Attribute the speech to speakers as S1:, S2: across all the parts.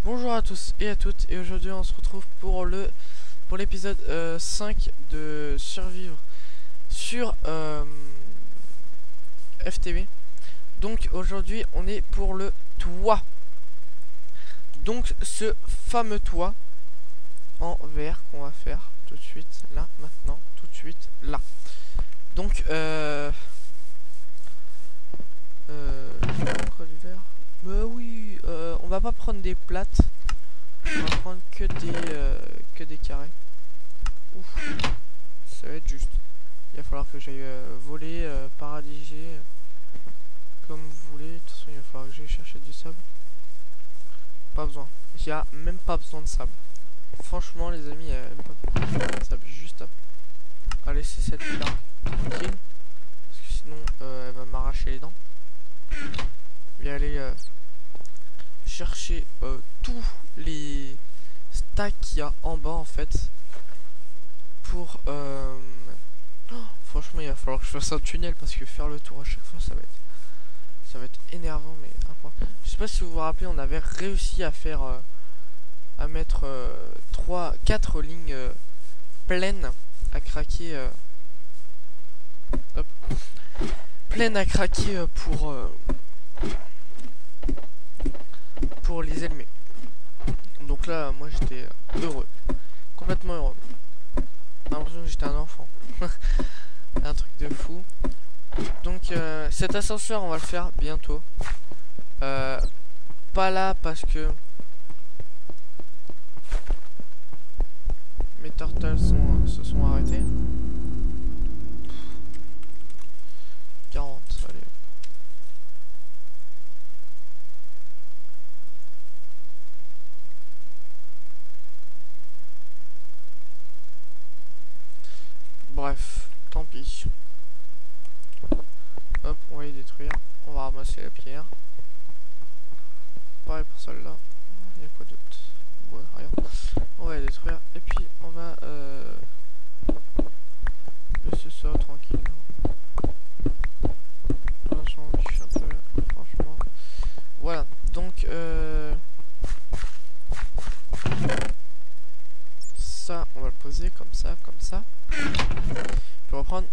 S1: Bonjour à tous et à toutes, et aujourd'hui on se retrouve pour l'épisode 5 de survivre sur FTV. Donc aujourd'hui on est pour le toit. Donc ce fameux toit en verre qu'on va faire tout de suite là, maintenant, tout de suite là. Donc quoi du verre? Bah oui, on va pas prendre des plates. On va prendre que des carrés. Ouf, ça va être juste. Il va falloir que j'aille voler, paradiger, comme vous voulez. De toute façon, il va falloir que j'aille chercher du sable. Pas besoin. Il n'y a même pas besoin de sable. Franchement, les amis, il n'y a même pas besoin de sable. Juste à laisser cette fille là tranquille. Parce que sinon, elle va m'arracher les dents. Je vais aller chercher tous les stacks qu'il y a en bas en fait pour franchement il va falloir que je fasse un tunnel parce que faire le tour à chaque fois ça va être énervant, mais un point. Je sais pas si vous vous rappelez, on avait réussi à faire à mettre 4 lignes pleines à craquer hop, pleines à craquer pour les ennemis. Donc là, moi j'étais heureux, complètement heureux. J'ai l'impression que j'étais un enfant. Un truc de fou. Donc cet ascenseur, on va le faire bientôt. Pas là parce que mes turtles se sont arrêtés. 40, allez. Bref, tant pis. Hop, on va les détruire. On va ramasser la pierre. Pareil pour celle-là. Il y a quoi d'autre? Ouais, rien. On va les détruire. Et puis, on va laisser ça tranquille. On s'en fiche un peu, franchement. Voilà, donc ça, on va le poser comme ça, comme ça. Je vais reprendre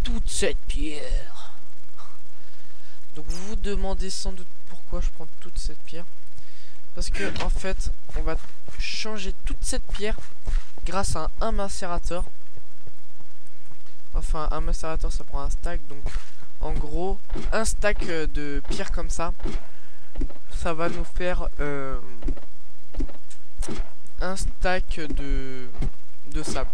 S1: toute cette pierre. Donc vous vous demandez sans doute pourquoi je prends toute cette pierre. Parce que en fait on va changer toute cette pierre grâce à un macérateur. Enfin un macérateur ça prend un stack. Donc en gros un stack de pierre comme ça va nous faire un stack de sable.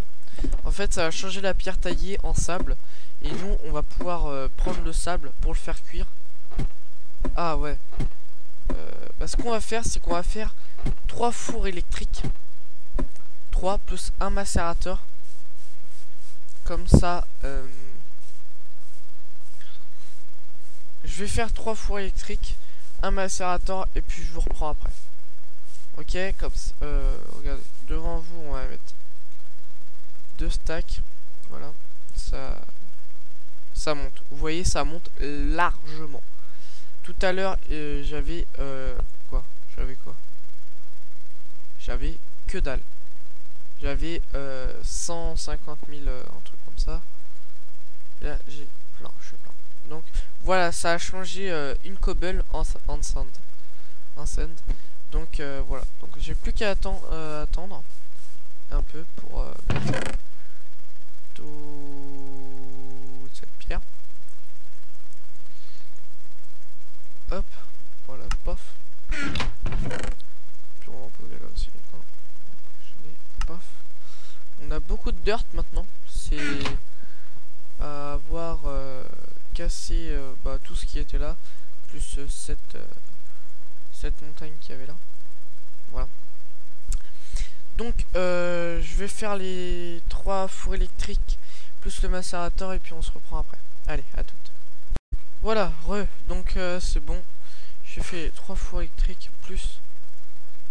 S1: En fait ça va changer la pierre taillée en sable. Et nous on va pouvoir prendre le sable pour le faire cuire. Ah ouais. Bah, ce qu'on va faire c'est qu'on va faire 3 fours électriques. 3 plus un macérateur. Comme ça je vais faire 3 fours électriques, un macérateur et puis je vous reprends après. Ok, comme ça, regardez, devant vous on va mettre 2 stacks. Voilà, ça monte. Vous voyez, ça monte largement. Tout à l'heure j'avais quoi? J'avais que dalle. J'avais 150 000 un truc comme ça. Là j'ai plein, je suis plein. Donc voilà, ça a changé une cobble en sand. Donc voilà, donc j'ai plus qu'à attendre un peu pour mettre toute cette pierre. Hop, voilà, pof. Puis on va en poser là aussi. Pof. On a beaucoup de dirt maintenant. C'est à avoir cassé tout ce qui était là, plus cette montagne qu'il y avait là. Voilà. Donc je vais faire les 3 fours électriques plus le macérateur et puis on se reprend après. Allez, à toutes. Voilà, donc c'est bon. J'ai fait 3 fours électriques plus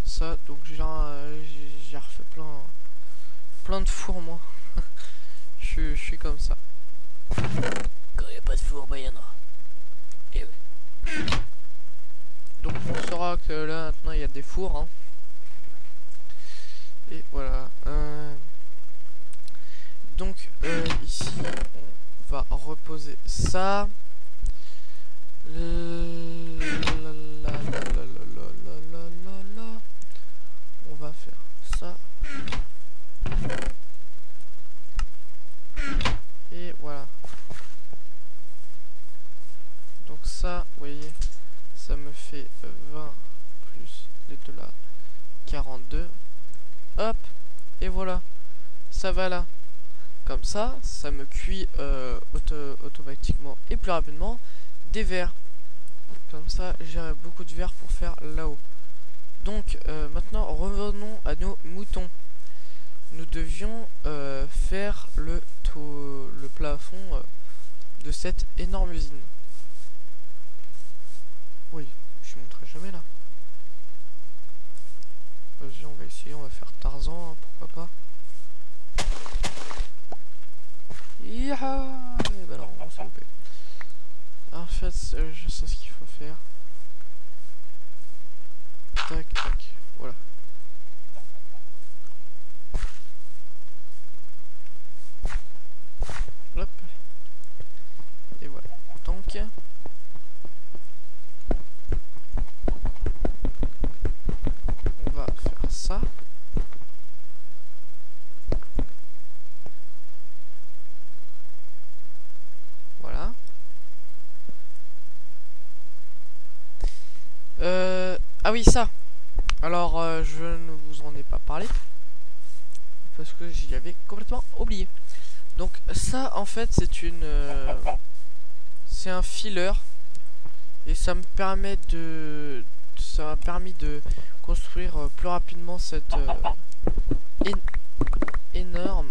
S1: ça, donc j'ai refait plein de fours moi. je suis comme ça. Quand il n'y a pas de four, bah il y en a. Et ouais. Donc on saura que là maintenant il y a des fours. Hein. Et voilà. Donc ici on va reposer ça. On va faire ça. Et voilà. Donc ça, vous voyez, ça me fait 20 plus les deux là, 42. Hop, et voilà. Ça va là. Comme ça, ça me cuit automatiquement et plus rapidement des vers. Comme ça, j'ai beaucoup de vers pour faire là-haut. Donc, maintenant, revenons à nos moutons. Nous devions faire le plafond de cette énorme usine. Oui, je ne montrerai jamais là. Vas-y, on va essayer, on va faire Tarzan, hein, pourquoi pas. Yaha! Et bah non, on s'est loupé. En fait, je sais ce qu'il faut faire. Tac, tac, voilà. Hop. Et voilà. Donc, on va faire ça. Voilà. Ah oui, ça. Alors, je ne vous en ai pas parlé. Parce que j'y avais complètement oublié. Donc ça, en fait, c'est une... c'est un filler. Et ça me permet de... Ça m'a permis de construire plus rapidement cette énorme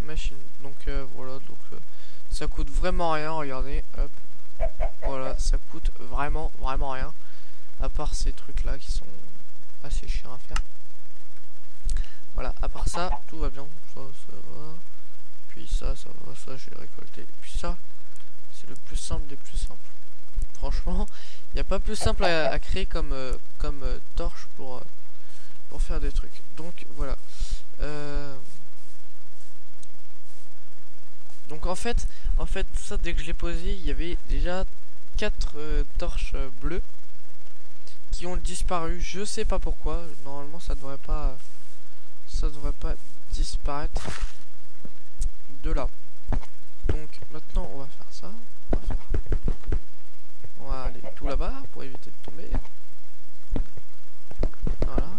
S1: machine. Donc voilà, donc ça coûte vraiment rien, regardez, hop. Voilà, ça coûte vraiment rien. À part ces trucs là qui sont assez chiants à faire. Voilà, à part ça, tout va bien. Ça va. Puis ça va, ça j'ai récolté. Puis ça, c'est le plus simple des plus simples. Franchement, il n'y a pas plus simple à créer comme torche pour faire des trucs. Donc voilà. Donc en fait, tout ça, dès que je l'ai posé, il y avait déjà 4 torches bleues qui ont disparu. Je sais pas pourquoi. Normalement, ça devrait pas disparaître de là. Donc maintenant, on va faire ça. On va aller tout là-bas pour éviter de tomber. Voilà.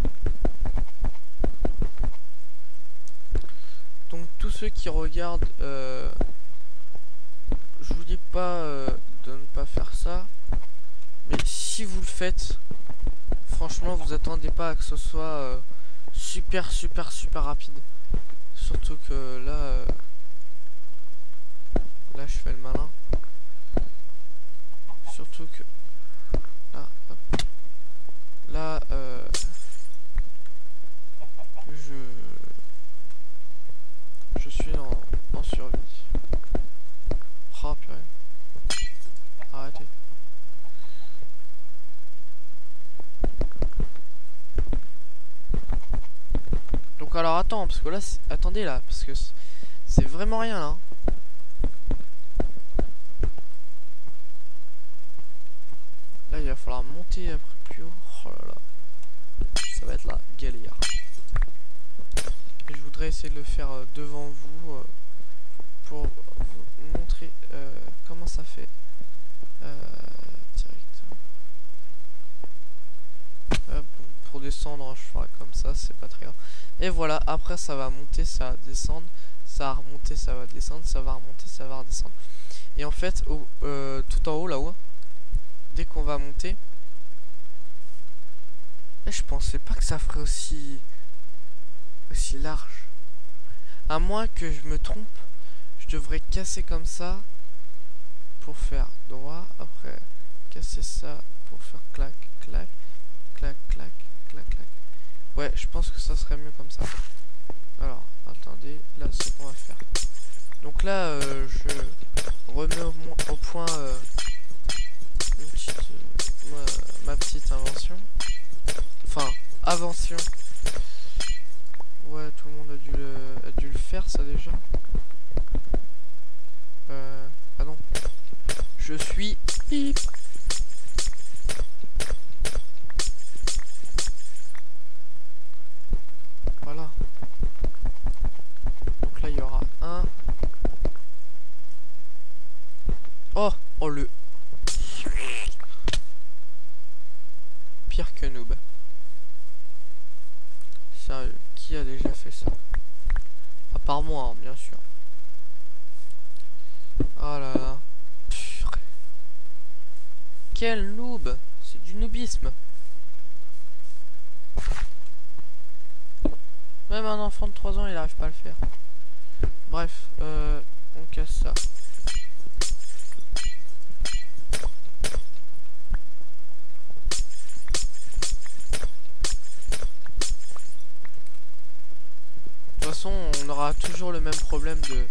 S1: Donc tous ceux qui regardent, je vous dis pas de ne pas faire ça, mais si vous le faites, franchement vous attendez pas à que ce soit super rapide. Surtout que là je fais le malin. Surtout que là je suis en survie. Oh purée. Arrêtez. Donc alors attends, parce que là, attendez là, parce que c'est vraiment rien là. Là il va falloir monter après plus haut. Oh là là. Ça va être la galère. Et je voudrais essayer de le faire devant vous pour vous montrer comment ça fait direct. Pour descendre, je ferai comme ça, c'est pas très grave. Et voilà, après ça va monter, ça va descendre, ça va remonter, ça va descendre, ça va remonter, ça va redescendre. Et en fait, tout en haut là-haut, dès qu'on va monter, je pensais pas que ça ferait aussi large. À moins que je me trompe, je devrais casser comme ça pour faire droit, après casser ça pour faire clac, clac, clac, clac, clac, clac. Ouais, je pense que ça serait mieux comme ça. Alors, attendez, là c'est ce qu'on va faire. Donc là, je remets au point une petite, ma petite invention. Enfin, invention. Ouais, tout le monde a dû le faire ça déjà. Ah non. Je suis pip. Voilà. Donc là il y aura un. Oh, oh le. Pire que noob. Sérieux, qui a déjà fait ça? À part moi, hein, bien sûr. Oh là là. Purée. Quel noob! C'est du noobisme. Même un enfant de 3 ans, il arrive pas à le faire. Bref, on casse ça. De toute façon, on aura toujours le même problème de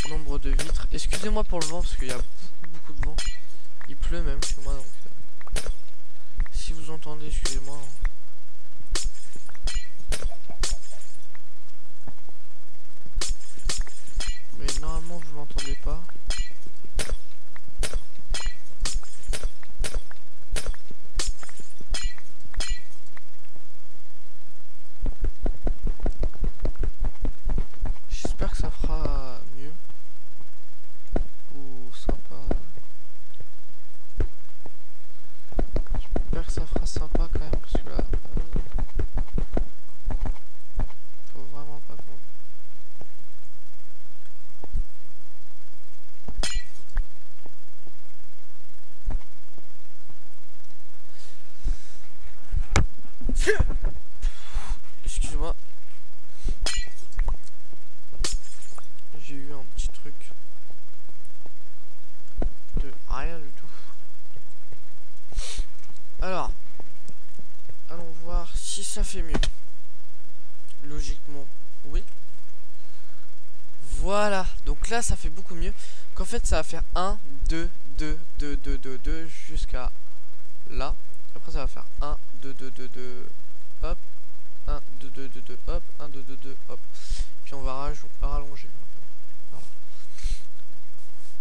S1: nombre de vitres. Excusez-moi pour le vent, parce qu'il y a beaucoup de vent. Il pleut même chez moi, donc si vous entendez, excusez-moi. Mais normalement, vous m'entendez pas. J'espère que ça fera mieux. Ou sympa. J'espère que ça fera sympa quand même, parce que là... faut vraiment pas qu'on... Excuse-moi. J'ai eu un petit truc de rien du tout. Alors, allons voir si ça fait mieux. Logiquement, oui. Voilà, donc là ça fait beaucoup mieux. Qu'en fait ça va faire 1, 2, 2, 2, 2, 2, 2 jusqu'à là. Après ça va faire 1, 2, 2, 2, 2, hop. 1, 2, 2, 2, 2, hop. 1, 2, 2, 2, hop. Puis on va rallonger. Voilà.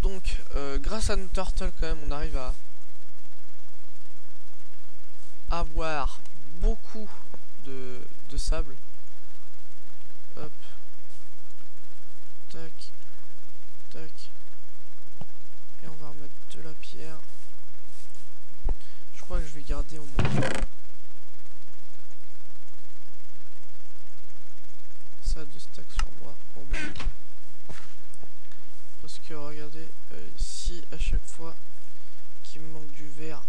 S1: Donc, grâce à nos turtles quand même, on arrive à avoir beaucoup de sable. Hop. Tac. Tac. Et on va remettre de la pierre. Je crois que je vais garder au moins ça de stack sur moi au moins. Parce que regardez, si à chaque fois qu'il me manque du verre,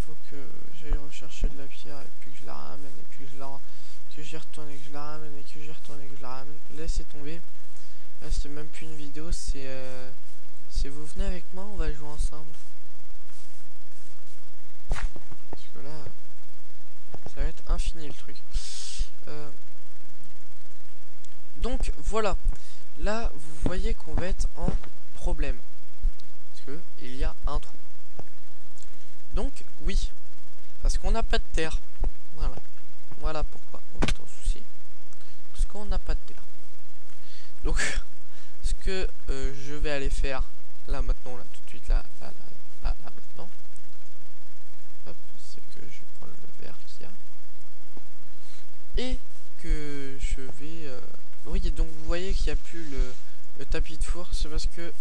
S1: faut que j'aille rechercher de la pierre et puis que je la ramène et puis que j'y retourne et que je la ramène et que j'y retourne et que je la ramène. Laissez tomber. Là c'est même plus une vidéo, c'est vous venez avec moi, on va jouer ensemble. Parce que là, ça va être infini le truc. Donc voilà, là vous voyez qu'on va être en problème. Parce que il y a un trou. Donc oui, parce qu'on n'a pas de terre. Voilà. Voilà pourquoi on est en souci. Parce qu'on n'a pas de terre. Donc ce que je vais aller faire là maintenant, là tout de suite, là maintenant. Hop, c'est que je vais prendre le verre qu'il y a. Et que je vais... oui, donc vous voyez qu'il n'y a plus le tapis de four. C'est parce que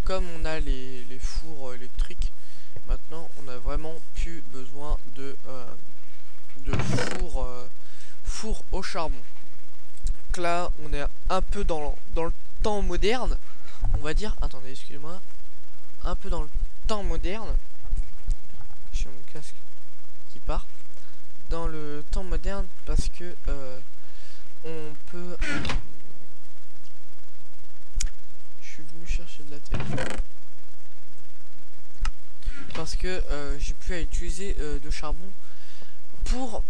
S1: comme on a les fours électriques, maintenant on a vraiment plus besoin de four au charbon. Donc là on est un peu dans le temps moderne, on va dire. Attendez, excusez-moi. Un peu dans le temps moderne. J'ai mon casque qui part. Dans le temps moderne parce que on peut... je suis venu chercher de la terre. Parce que j'ai pu utiliser de charbon pour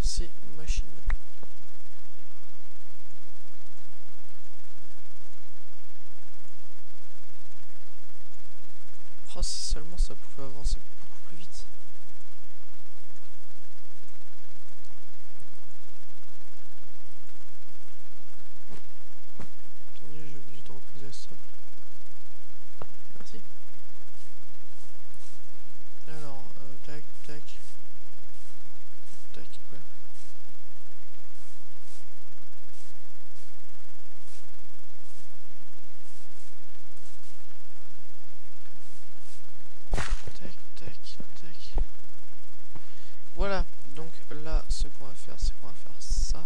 S1: ces machines. Oh, si seulement ça pouvait avancer beaucoup plus vite. Attendez, j'ai oublié de reposer ça. Merci. Alors, tac, tac. Tac, ouais. Voilà, donc là, ce qu'on va faire, c'est qu'on va faire ça.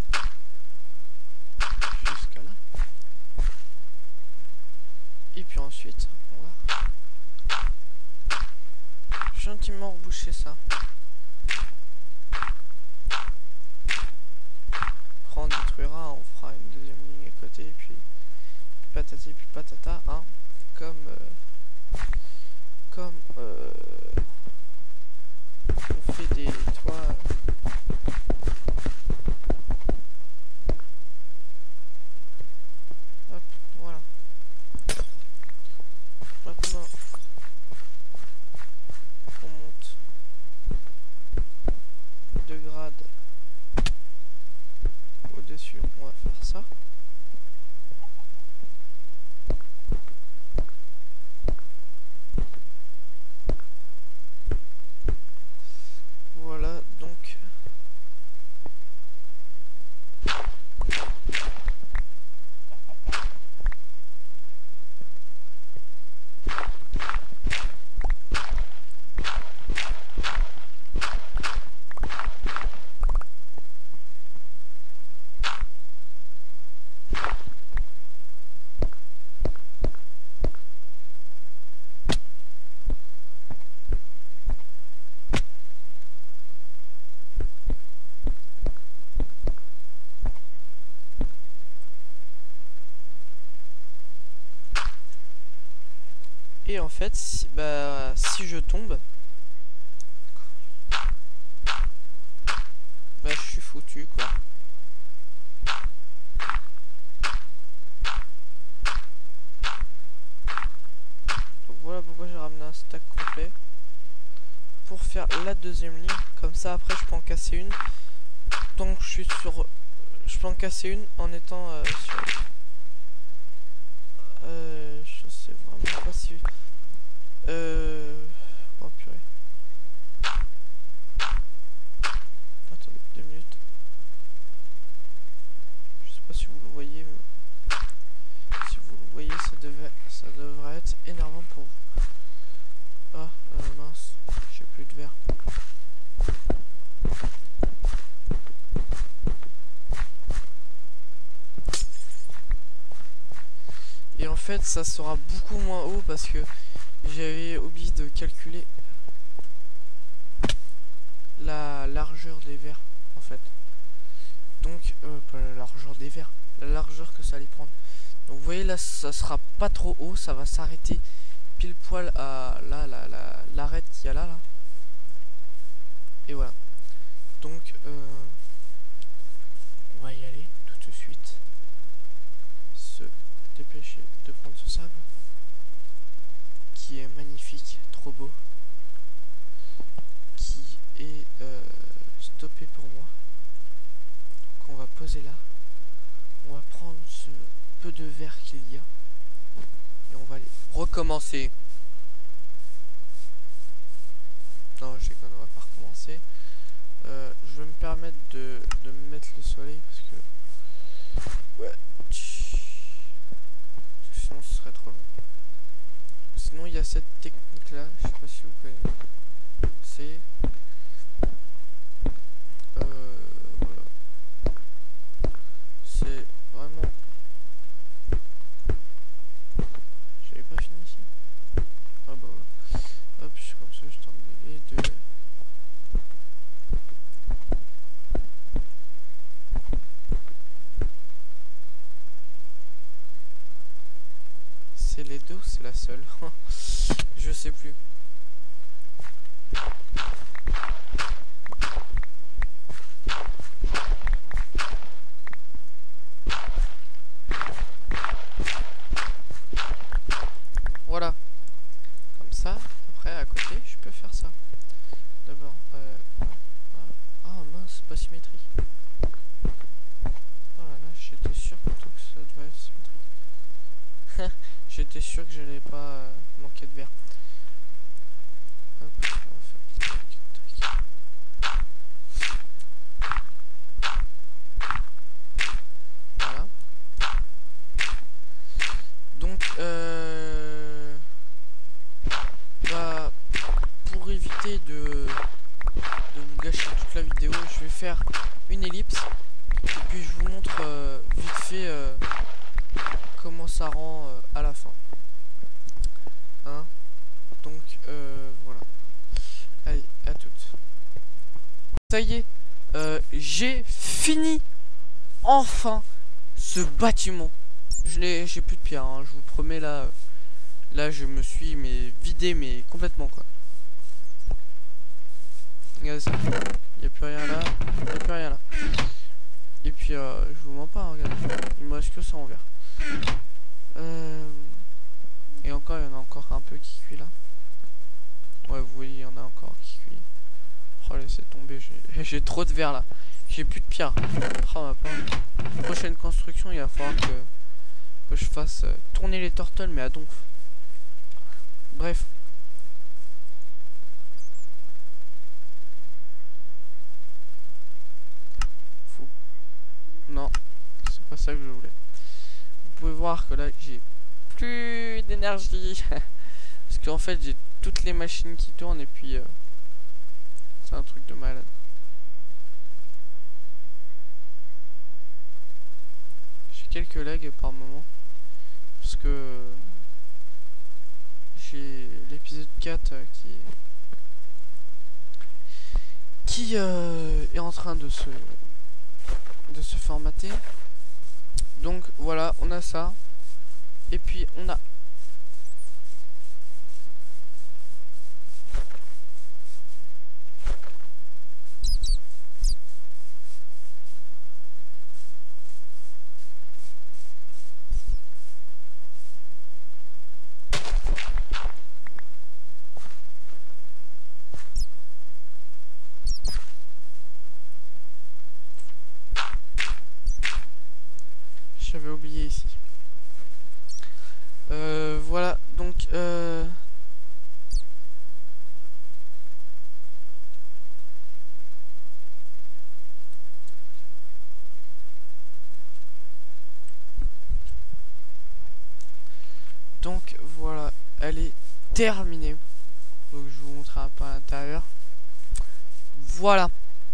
S1: Jusqu'à là. Et puis ensuite, on va gentiment reboucher ça. Après on détruira, on fera une deuxième ligne à côté, et puis patati, puis patata, hein, comme on fait des toits. Hop, voilà. Maintenant, on monte 2 grades au-dessus, on va faire ça. Voilà, donc et en fait, si je tombe, bah je suis foutu quoi. Donc voilà pourquoi j'ai ramené un stack complet pour faire la deuxième ligne. Comme ça après je peux en casser une. Donc je suis sur, je peux en casser une en étant sur. Je sais vraiment pas si. Oh purée. Attendez 2 minutes. Je sais pas si vous le voyez, mais si vous le voyez, ça devrait être énervant pour vous. Ah, mince, j'ai plus de verre. Et en fait, ça sera beaucoup moins haut parce que j'avais oublié de calculer la largeur des verres en fait. Donc, pas la largeur des verres, la largeur que ça allait prendre. Donc vous voyez là, ça sera pas trop haut, ça va s'arrêter pile poil à là, l'arête qu'il y a là. Et voilà. Donc, on va y aller tout de suite. Se dépêcher de prendre ce sable qui est magnifique, trop beau, qui est stoppé pour moi. Donc on va poser là, on va prendre ce peu de verre qu'il y a et on va aller recommencer. Non, je déconne, on va pas recommencer. Je vais me permettre de me mettre le soleil parce que ouais, sinon ce serait trop long. Sinon il y a cette technique là, je sais pas si vous connaissez. C'est voilà. C'est vraiment. J'avais pas fini ici. Ah bah voilà. Hop, je suis comme ça, je tente les deux. C'est les deux ou c'est la seule? Je sais plus. Voilà. Comme ça, après, à côté, je peux faire ça. D'abord, ah mince, c'est pas symétrique. Oh là là, j'étais sûr pourtant que ça devait être symétrique. J'étais sûr que j'allais pas manquer de verre. Hop, on va faire voilà. Donc, bah, pour éviter de vous gâcher toute la vidéo, je vais faire une ellipse et puis je vous montre vite fait comment ça rend à la fin. Hein, donc voilà. Allez, à toutes. Ça y est, j'ai fini enfin ce bâtiment. J'ai plus de pierre, hein, je vous promets là. Là je me suis vidé mais complètement quoi. Regardez ça. Il n'y a plus rien là. Il n'y a plus rien là. Et puis je vous mens pas, hein, regardez. Il me reste que ça en verre. Et encore, il y en a encore un peu qui cuit là. Ouais, vous voyez, il y en a encore qui cuit. Oh, laissez tomber, j'ai trop de verre là. J'ai plus de pierre. Oh, ma pauvre. Prochaine construction, il va falloir que je fasse tourner les tortelles, mais à donf. Bref. Fou. Non, c'est pas ça que je voulais. Vous pouvez voir que là, j'ai plus d'énergie. Parce qu'en fait, j'ai toutes les machines qui tournent et puis c'est un truc de malade. J'ai quelques lags par moment parce que j'ai l'épisode 4 qui est en train de se formater. Donc voilà, on a ça et puis on a j'avais oublié ici. Voilà, donc voilà, elle est terminée. Donc je vous montre un peu à l'intérieur. Voilà,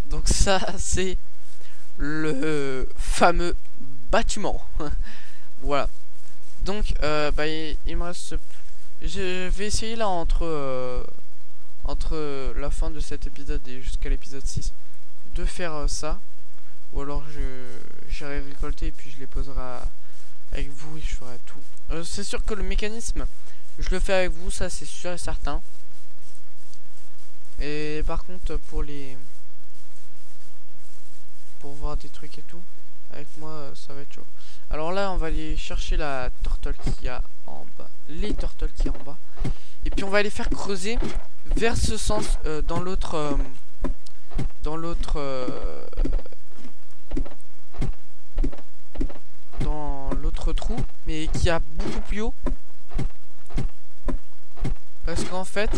S1: donc ça c'est le fameux bâtiment. Voilà. Donc bah, il me reste. Je vais essayer là entre la fin de cet épisode et jusqu'à l'épisode 6 de faire ça. Ou alors j'irai récolter et puis je les poserai avec vous et je ferai tout. C'est sûr que le mécanisme, je le fais avec vous, ça c'est sûr et certain. Et par contre pour voir des trucs et tout, avec moi ça va être chaud. Alors là on va aller chercher la tortole qu'il y a en bas, les tortelles qui y a en bas, et puis on va aller faire creuser vers ce sens dans l'autre trou, mais qui a beaucoup plus haut, parce qu'en fait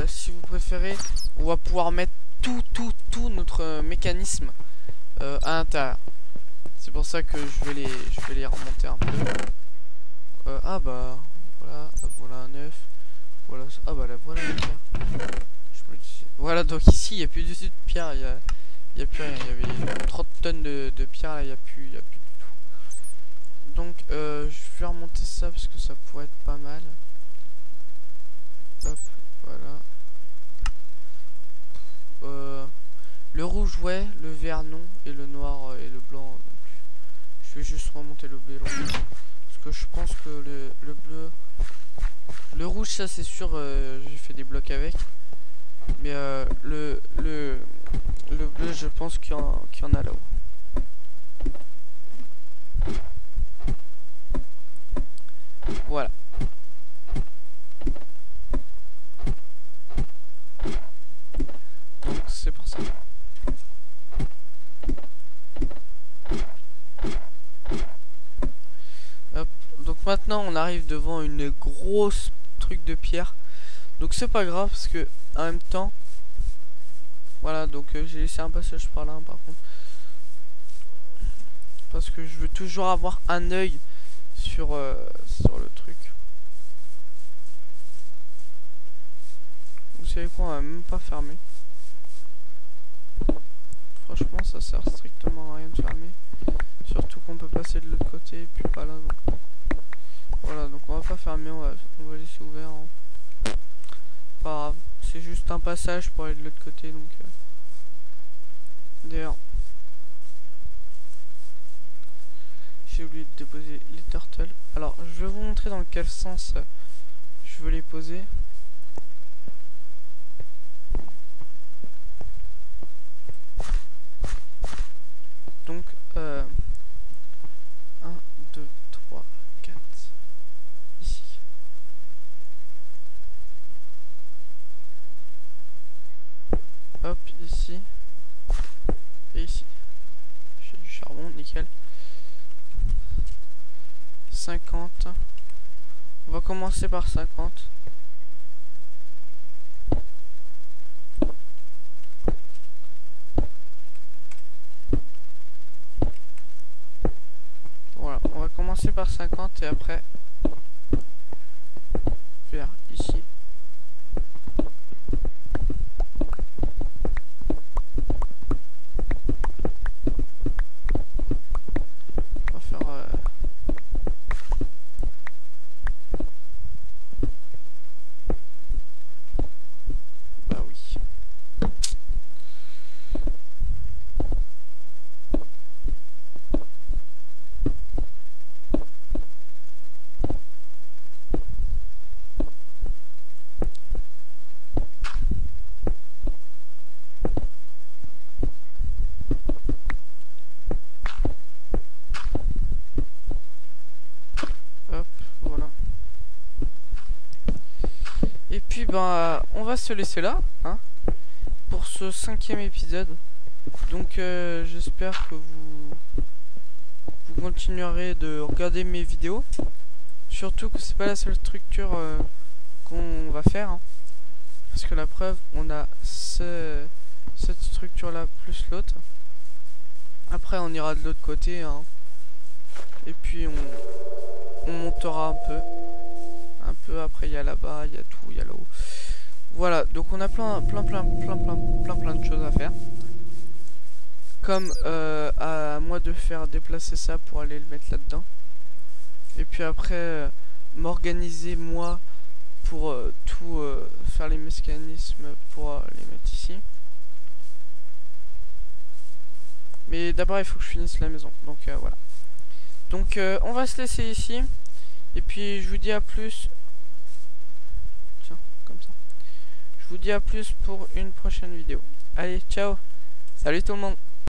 S1: si vous préférez, on va pouvoir mettre tout notre mécanisme à l'intérieur. C'est pour ça que je vais les remonter un peu. Ah bah voilà un œuf. Voilà, ah bah là voilà la pierre. Voilà, donc ici il n'y a plus du tout de pierre, il y a plus rien. Il y avait 30 tonnes de pierre, là il n'y a plus du tout. Donc je vais remonter ça parce que ça pourrait être pas mal. Hop, voilà. Le rouge ouais, le vert non, et le noir et le blanc non plus. Je vais juste remonter le bleu parce que je pense que le bleu, le rouge ça c'est sûr, j'ai fait des blocs avec, mais le bleu je pense qu'il y en a là-haut. Voilà. arrive devant une grosse truc de pierre. Donc c'est pas grave parce que en même temps, voilà, donc j'ai laissé un passage par là, par contre, parce que je veux toujours avoir un œil sur sur le truc. Vous savez quoi, on va même pas fermer. Franchement, ça sert strictement à rien de fermer. Surtout qu'on peut passer de l'autre côté et puis pas là. Donc voilà, donc on va pas fermer, on va laisser ouvert. Hein. Pas grave, c'est juste un passage pour aller de l'autre côté. Donc d'ailleurs, j'ai oublié de déposer les turtles. Alors, je vais vous montrer dans quel sens je veux les poser. Donc, 1, 2, 3, 4, ici. Hop, ici. Et ici. J'ai du charbon, nickel. 50. On va commencer par 50. Voilà, on va commencer par 50 et après vers ici. On va faire bah oui. Hop, voilà. Et puis on va se laisser là, hein, pour ce 5e épisode. Donc j'espère que vous continuerez de regarder mes vidéos. Surtout que c'est pas la seule structure qu'on va faire, hein. Parce que la preuve, on a cette structure là plus l'autre. Après on ira de l'autre côté, hein. Et puis on montera un peu. Après il y a là-bas, il y a tout, il y a là-haut. Voilà, donc on a plein de choses à faire. Comme à moi de faire déplacer ça pour aller le mettre là-dedans. Et puis après m'organiser moi pour tout faire les mécanismes pour les mettre ici. Mais d'abord il faut que je finisse la maison. Donc voilà. Donc on va se laisser ici. Et puis je vous dis à plus. Tiens, comme ça. Je vous dis à plus pour une prochaine vidéo. Allez, ciao. Salut tout le monde.